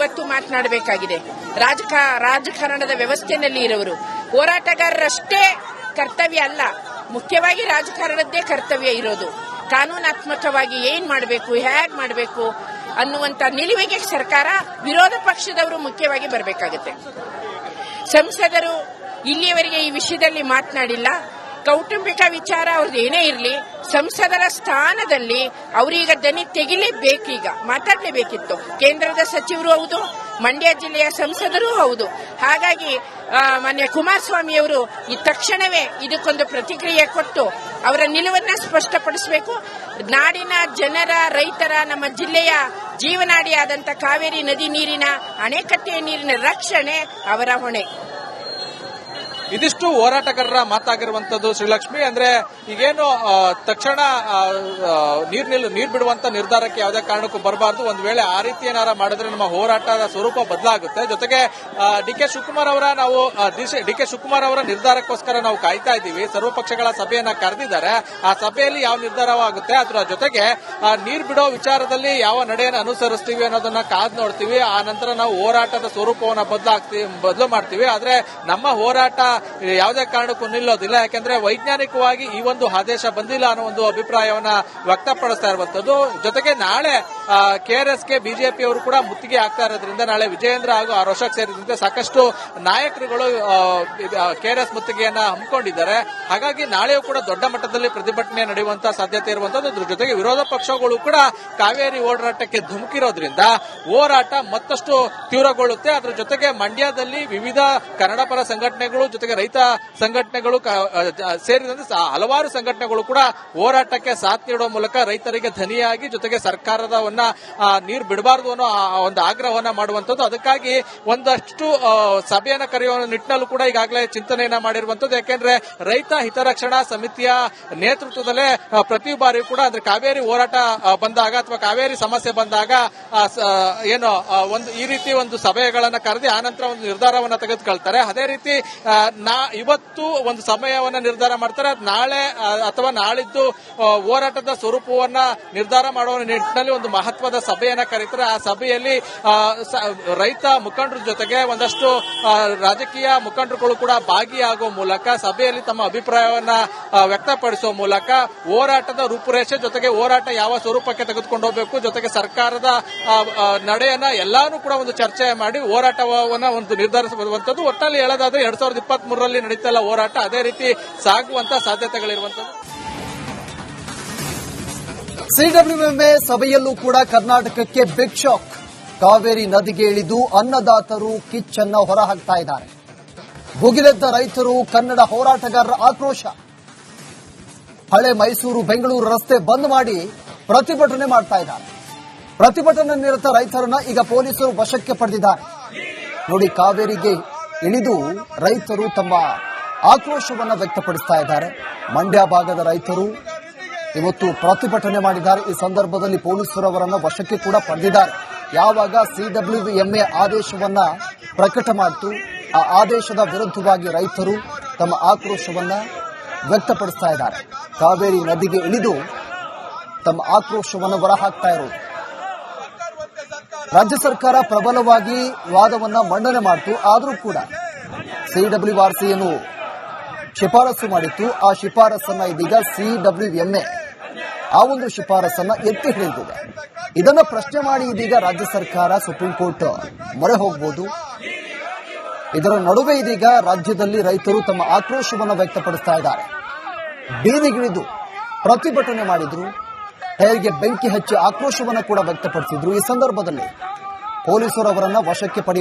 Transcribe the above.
ಇವತ್ತು ಮಾತನಾಡಬೇಕಾಗಿದೆ. ರಾಜಕಾರಣದ ವ್ಯವಸ್ಥೆಯಲ್ಲಿ ಇರೋರು ಹೋರಾಟಗಾರರಷ್ಟೇ ಕರ್ತವ್ಯ ಅಲ್ಲ, ಮುಖ್ಯವಾಗಿ ರಾಜಕಾರಣದ್ದೇ ಕರ್ತವ್ಯ ಇರೋದು. ಕಾನೂನಾತ್ಮಕವಾಗಿ ಏನ್ ಮಾಡಬೇಕು, ಹೇಗ್ ಮಾಡಬೇಕು ಅನ್ನುವಂತ ನಿಲುವಿಗೆ ಸರ್ಕಾರ, ವಿರೋಧ ಪಕ್ಷದವರು ಮುಖ್ಯವಾಗಿ ಬರಬೇಕಾಗುತ್ತೆ. ಸಂಸದರು ಇಲ್ಲಿಯವರೆಗೆ ಈ ವಿಷಯದಲ್ಲಿ ಮಾತನಾಡಿಲ್ಲ. ಕೌಟುಂಬಿಕ ವಿಚಾರ ಅವ್ರದ್ದು ಏನೇ ಇರಲಿ, ಸಂಸದರ ಸ್ಥಾನದಲ್ಲಿ ಅವರೀಗ ದನಿ ತೆಗಿಲೇಬೇಕೀಗ, ಮಾತಾಡಲೇಬೇಕಿತ್ತು. ಕೇಂದ್ರದ ಸಚಿವರು ಹೌದು, ಮಂಡ್ಯ ಜಿಲ್ಲೆಯ ಸಂಸದರೂ ಹೌದು. ಹಾಗಾಗಿ ಮಾನ್ಯ ಕುಮಾರಸ್ವಾಮಿ ಅವರು ಈ ತಕ್ಷಣವೇ ಇದಕ್ಕೊಂದು ಪ್ರತಿಕ್ರಿಯೆ ಕೊಟ್ಟು ಅವರ ನಿಲುವನ್ನ ಸ್ಪಷ್ಟಪಡಿಸಬೇಕು. ನಾಡಿನ ಜನರ, ರೈತರ, ನಮ್ಮ ಜಿಲ್ಲೆಯ ಜೀವನಾಡಿಯಾದಂಥ ಕಾವೇರಿ ನದಿ ನೀರಿನ, ಅಣೆಕಟ್ಟೆಯ ನೀರಿನ ರಕ್ಷಣೆ ಅವರ ಹೊಣೆ. ಇದಿಷ್ಟು ಹೋರಾಟಗಾರರ ಮಾತಾಗಿರುವಂತದ್ದು. ಶ್ರೀಲಕ್ಷ್ಮಿ, ಅಂದ್ರೆ ಈಗೇನು ತಕ್ಷಣ ನೀರ್ ಬಿಡುವಂತ ನಿರ್ಧಾರಕ್ಕೆ ಯಾವುದೇ ಕಾರಣಕ್ಕೂ ಬರಬಾರದು. ಒಂದ್ ವೇಳೆ ಆ ರೀತಿ ಏನಾರ ಮಾಡಿದ್ರೆ ನಮ್ಮ ಹೋರಾಟದ ಸ್ವರೂಪ ಬದಲಾಗುತ್ತೆ. ಜೊತೆಗೆ ಡಿ ಕೆ ಶಿವಕುಮಾರ್ ಅವರ ನಿರ್ಧಾರಕ್ಕೋಸ್ಕರ ನಾವು ಕಾಯ್ತಾ ಇದ್ದೀವಿ. ಸರ್ವಪಕ್ಷಗಳ ಸಭೆಯನ್ನ ಕರೆದಿದ್ದಾರೆ. ಆ ಸಭೆಯಲ್ಲಿ ಯಾವ ನಿರ್ಧಾರವಾಗುತ್ತೆ, ಅದರ ಜೊತೆಗೆ ನೀರ್ ಬಿಡೋ ವಿಚಾರದಲ್ಲಿ ಯಾವ ನಡೆಯನ್ನು ಅನುಸರಿಸ್ತೀವಿ ಅನ್ನೋದನ್ನ ಕಾದ್ ನೋಡ್ತೀವಿ. ಆ ನಂತರ ನಾವು ಹೋರಾಟದ ಸ್ವರೂಪವನ್ನ ಬದಲು ಮಾಡ್ತೀವಿ. ಆದ್ರೆ ನಮ್ಮ ಹೋರಾಟ ಯಾವುದೇ ಕಾರಣಕ್ಕೂ ನಿಲ್ಲೋದಿಲ್ಲ. ಯಾಕೆಂದ್ರೆ ವೈಜ್ಞಾನಿಕವಾಗಿ ಈ ಒಂದು ಆದೇಶ ಬಂದಿಲ್ಲ ಅನ್ನೋ ಒಂದು ಅಭಿಪ್ರಾಯವನ್ನ ವ್ಯಕ್ತಪಡಿಸ್ತಾ ಇರುವಂತದ್ದು. ಜೊತೆಗೆ ನಾಳೆ ಕೆಆರ್ಎಸ್ಗೆ ಬಿಜೆಪಿ ಅವರು ಕೂಡ ಮುತ್ತಿಗೆ ಆಗ್ತಾ ಇರೋದ್ರಿಂದ ನಾಳೆ ವಿಜಯೇಂದ್ರ ಹಾಗೂ ರೋಷಕ್ ಸೇರಿದಂತೆ ಸಾಕಷ್ಟು ನಾಯಕರುಗಳು ಕೆಆರ್ಎಸ್ ಮುತ್ತಿಗೆಯನ್ನ ಹಮ್ಮಿಕೊಂಡಿದ್ದಾರೆ. ಹಾಗಾಗಿ ನಾಳೆಯೂ ಕೂಡ ದೊಡ್ಡ ಮಟ್ಟದಲ್ಲಿ ಪ್ರತಿಭಟನೆ ನಡೆಯುವಂತಹ ಸಾಧ್ಯತೆ ಇರುವಂತದ್ದು. ಅದ್ರ ಜೊತೆಗೆ ವಿರೋಧ ಪಕ್ಷಗಳು ಕೂಡ ಕಾವೇರಿ ಹೋರಾಟಕ್ಕೆ ಧುಮುಕಿರೋದ್ರಿಂದ ಹೋರಾಟ ಮತ್ತಷ್ಟು ತೀವ್ರಗೊಳ್ಳುತ್ತೆ. ಅದ್ರ ಜೊತೆಗೆ ಮಂಡ್ಯದಲ್ಲಿ ವಿವಿಧ ಕನ್ನಡ ಪರ ಸಂಘಟನೆಗಳು, ಜೊತೆಗೆ ರೈತ ಸಂಘಟನೆಗಳು ಸೇರಿದಂತೆ ಹಲವಾರು ಸಂಘಟನೆಗಳು ಕೂಡ ಹೋರಾಟಕ್ಕೆ ಸಾಥ್ ನೀಡುವ ಮೂಲಕ ರೈತರಿಗೆ ಧನಿಯಾಗಿ, ಜೊತೆಗೆ ಸರ್ಕಾರದವನ್ನ ನೀರು ಬಿಡಬಾರದು ಅನ್ನೋ ಒಂದು ಆಗ್ರಹವನ್ನ ಮಾಡುವಂತದ್ದು. ಅದಕ್ಕಾಗಿ ಒಂದಷ್ಟು ಸಭೆಯನ್ನ ಕರೆಯುವ ನಿಟ್ಟಿನಲ್ಲೂ ಕೂಡ ಈಗಾಗಲೇ ಚಿಂತನೆಯನ್ನ ಮಾಡಿರುವಂತದ್ದು. ಯಾಕೆಂದ್ರೆ ರೈತ ಹಿತರಕ್ಷಣಾ ಸಮಿತಿಯ ನೇತೃತ್ವದಲ್ಲೇ ಪ್ರತಿ ಬಾರಿ ಕೂಡ ಅಂದ್ರೆ ಕಾವೇರಿ ಹೋರಾಟ ಬಂದಾಗ ಅಥವಾ ಕಾವೇರಿ ಸಮಸ್ಯೆ ಬಂದಾಗ ಏನು ಈ ರೀತಿ ಒಂದು ಸಭೆಗಳನ್ನ ಕರೆದಿ ಆನಂತರ ಒಂದು ನಿರ್ಧಾರವನ್ನ ತೆಗೆದುಕೊಳ್ತಾರೆ. ಅದೇ ರೀತಿ ಇವತ್ತು ಒಂದು ಸಮಯವನ್ನ ನಿರ್ಧಾರ ಮಾಡ್ತಾರೆ. ನಾಳೆ ಅಥವಾ ನಾಳಿದ್ದು ಹೋರಾಟದ ಸ್ವರೂಪವನ್ನ ನಿರ್ಧಾರ ಮಾಡುವ ನಿಟ್ಟಿನಲ್ಲಿ ಒಂದು ಮಹತ್ವದ ಸಭೆಯನ್ನ ಕರೀತಾರೆ. ಆ ಸಭೆಯಲ್ಲಿ ರೈತ ಮುಖಂಡರ ಜೊತೆಗೆ ಒಂದಷ್ಟು ರಾಜಕೀಯ ಮುಖಂಡರುಗಳು ಕೂಡ ಭಾಗಿಯಾಗುವ ಮೂಲಕ ಸಭೆಯಲ್ಲಿ ತಮ್ಮ ಅಭಿಪ್ರಾಯವನ್ನ ವ್ಯಕ್ತಪಡಿಸುವ ಮೂಲಕ ಹೋರಾಟದ ರೂಪುರೇಷೆ, ಜೊತೆಗೆ ಹೋರಾಟ ಯಾವ ಸ್ವರೂಪಕ್ಕೆ ತೆಗೆದುಕೊಂಡು ಹೋಗಬೇಕು, ಜೊತೆಗೆ ಸರ್ಕಾರದ ನಡೆಯನ್ನ ಎಲ್ಲಾನು ಕೂಡ ಒಂದು ಚರ್ಚೆ ಮಾಡಿ ಹೋರಾಟವನ್ನ ಒಂದು ನಿರ್ಧರಿಸುವಂತದ್ದು. ಒಟ್ಟಲ್ಲಿ ಹೇಳೋದಾದ್ರೆ 2023ರಲ್ಲಿ ನಡೀತಲ್ಲ ಹೋರಾಟ, ಅದೇ ರೀತಿ ಸಾಗುವಂತ ಸಾಧ್ಯತೆಗಳಿರುವಂತದ್ದು. ಸಿಡಬ್ಲ್ಯೂಎಂಎ ಸಭೆಯಲ್ಲೂ ಕೂಡ ಕರ್ನಾಟಕಕ್ಕೆ ಬಿಗ್ ಶಾಕ್. ಕಾವೇರಿ ನದಿಗೆ ಇಳಿದು ಅನ್ನದಾತರು ಕಿಚ್ಚನ್ನ ಹೊರಹಾಕ್ತಾ ಇದ್ದಾರೆ. ಭುಗಿಲೆದ್ದ ರೈತರು, ಕನ್ನಡ ಹೋರಾಟಗಾರರ ಆಕ್ರೋಶ. ಹಳೆ ಮೈಸೂರು ಬೆಂಗಳೂರು ರಸ್ತೆ ಬಂದ್ ಮಾಡಿ ಪ್ರತಿಭಟನೆ ಮಾಡ್ತಾ ಇದ್ದಾರೆ. ಪ್ರತಿಭಟನೆ ನಿರತ ರೈತರನ್ನ ಈಗ ಪೊಲೀಸರು ವಶಕ್ಕೆ ಪಡೆದಿದ್ದಾರೆ. ನೋಡಿ, ಕಾವೇರಿಗೆ ಇಳಿದು ರೈತರು ತಮ್ಮ ಆಕ್ರೋಶವನ್ನ ವ್ಯಕ್ತಪಡಿಸ್ತಾ ಇದ್ದಾರೆ. ಮಂಡ್ಯ ಭಾಗದ ರೈತರು ಇವತ್ತು ಪ್ರತಿಭಟನೆ ಮಾಡಿದ್ದಾರೆ. ಈ ಸಂದರ್ಭದಲ್ಲಿ ಪೊಲೀಸರು ಅವರನ್ನು ವಶಕ್ಕೆ ಕೂಡ ಪಡೆದಿದ್ದಾರೆ. ಯಾವಾಗ ಸಿಡಬ್ಲ್ಯೂಎಂಎ ಆದೇಶವನ್ನ ಪ್ರಕಟ ಮಾಡಿತು, ಆ ಆದೇಶದ ವಿರುದ್ಧವಾಗಿ ರೈತರು ತಮ್ಮ ಆಕ್ರೋಶವನ್ನ ವ್ಯಕ್ತಪಡಿಸ್ತಾ ಇದ್ದಾರೆ. ಕಾವೇರಿ ನದಿಗೆ ಇಳಿದು ತಮ್ಮ ಆಕ್ರೋಶವನ್ನು ಹೊರಹಾಕ್ತಾ ಇರೋದು. ರಾಜ್ಯ ಸರ್ಕಾರ ಪ್ರಬಲವಾಗಿ ವಾದವನ್ನ ಮಂಡನೆ ಮಾಡಿತು. ಆದರೂ ಕೂಡ ಸಿಡಬ್ಲ್ಯೂಆರ್ಸಿಯನ್ನು ಶಿಫಾರಸು ಮಾಡಿತ್ತು. ಆ ಶಿಫಾರಸನ್ನ ಇದೀಗ ಸಿಡಬ್ಲ್ಯೂಎಂಎ ಆ ಒಂದು ಶಿಫಾರಸನ್ನ ಎತ್ತಿ ಹಿಡಿದಿದೆ. ಇದನ್ನ ಪ್ರಶ್ನೆ ಮಾಡಿ ಇದೀಗ ರಾಜ್ಯ ಸರ್ಕಾರ ಸುಪ್ರೀಂ ಕೋರ್ಟ್ ಮೊರೆ ಹೋಗಬಹುದು. ಇದರ ನಡುವೆ ಇದೀಗ ರಾಜ್ಯದಲ್ಲಿ ರೈತರು ತಮ್ಮ ಆಕ್ರೋಶವನ್ನು ವ್ಯಕ್ತಪಡಿಸ್ತಾ ಇದ್ದಾರೆ. ಬೀದಿಗಿಳಿದು ಪ್ರತಿಭಟನೆ ಮಾಡಿದ್ರು. ಟೈರ್ಗೆ ಬೆಂಕಿ ಹಚ್ಚಿ ಆಕ್ರೋಶವನ್ನು ಕೂಡ ವ್ಯಕ್ತಪಡಿಸಿದ್ರು. ಈ ಸಂದರ್ಭದಲ್ಲಿ ಪೊಲೀಸರು ಅವರನ್ನ ವಶಕ್ಕೆ ಪಡೆಯುವ